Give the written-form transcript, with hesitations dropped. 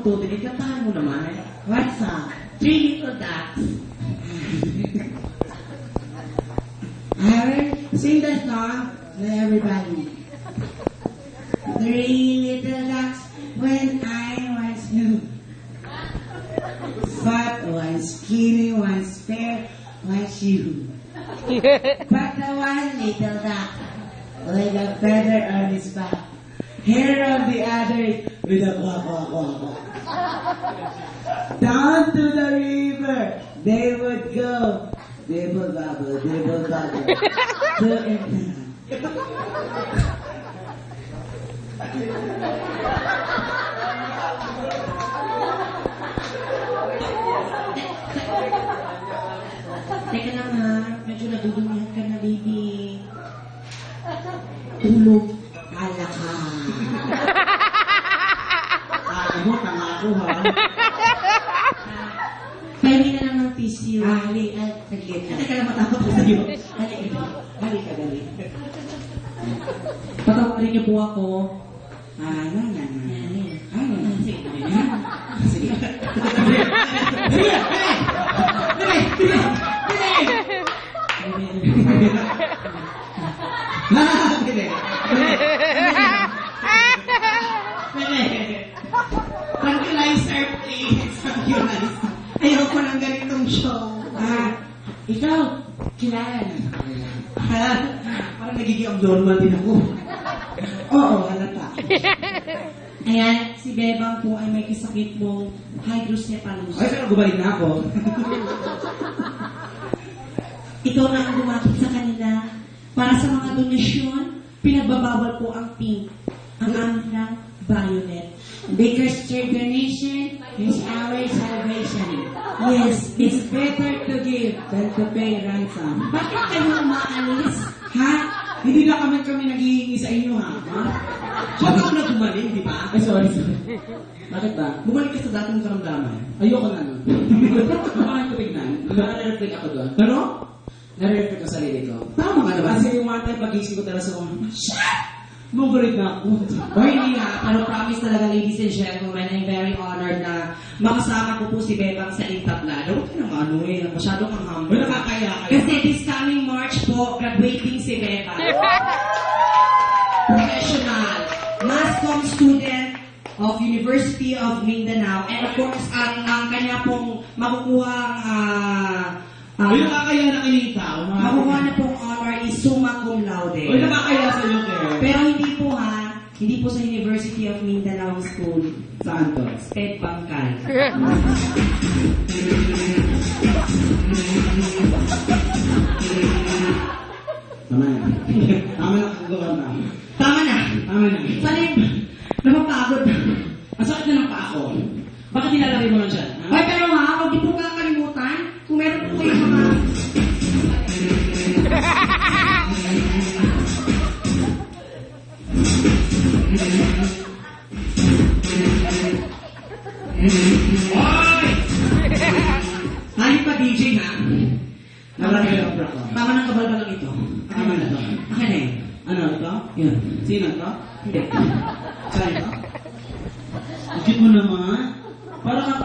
magtutuloy, kantahan mo naman. What song? Three Little Ducks. I will sing the song to everybody. Three little ducks when I was new. Fat, one skinny, one spare, one shoe. But the one little duck with a feather on his back, hair of the other with a quack, quack, quack, quack. Down to the river they would go, dibble bobble, to and Teka lang ha, medyo nadudumihan ka na, baby. Tulog. Kala ka. Mo, tanga ako ha. Pengi na lang ng tissue. Ali, saglit na. Teka lang, matakot ko sa'yo. Hali ka, dali. Patawarin niyo po ako. Ano. Sige. Sige. Tranquilizer, please. Tranquilizer. Ayoko ng ganitong show. Ikaw, kilala na. Parang nagiging abnormal din ako. Oo, halata. Ayan, si Bebang po ay may kasakit mong hydrocephalus. Ay, pero gumalik na ako. Ikaw na ang lumapit sa kanila. Para sa mga donasyon, pinagbabawal po ang pink. Ang amin lang, violet. Because your donation is our salvation. Yes, It's better to give than to pay ransom. bakit kayo umaalis? Ha? Hindi na kami naghihingi sa inyo, ha? Huwag ako na gumaling, di ba? Ay, sorry. Bakit ba? Bumalik ka sa dating karamdaman. Ayoko na nun. Baka ko tignan. Nare-reflect ako doon. Pero, Nare-reflect ko sa sarili ko. tama ka naman. Kasi yung one time pag-isip ko talaga sa kong, Mongolid na ako. O hindi nga, pero promise talaga, ladies and gentlemen, I'm very honored na makasama ko po si Bebang sa Intablado. Huwag ka naman, masyado kang humble. Wala kakaya kayo. Kasi this coming March po, graduating si Bebang. Professional, mass comm student of University of Mindanao. And of course, ang kanya pong makukuha Uy, nakakaya na kinita. makukuha na pong honor is summa cum laude. Uy, nakakaya sa'yo, Kerr. Pero hindi po sa University of Mindanao School. Saan to? Ted Bangkal. Tama na. Tama na kung gawa na. Tama na. Tama na. Salim, napapagod. Ang sakit na ng paa ko. Bakit nilalagay mo lang dyan? Ha? Ay, pero ha, huwag niyo po kakalimutan. Kung meron po kayo mga... Hoy! Hani pa DJ ha? Nalagay ang bra ko. Tama ng kabal-balang ito. Tama na to. Akin na yun. Ano ito? Yun. Sino ito? Hindi. Saan ito? Bakit mo naman? Para kang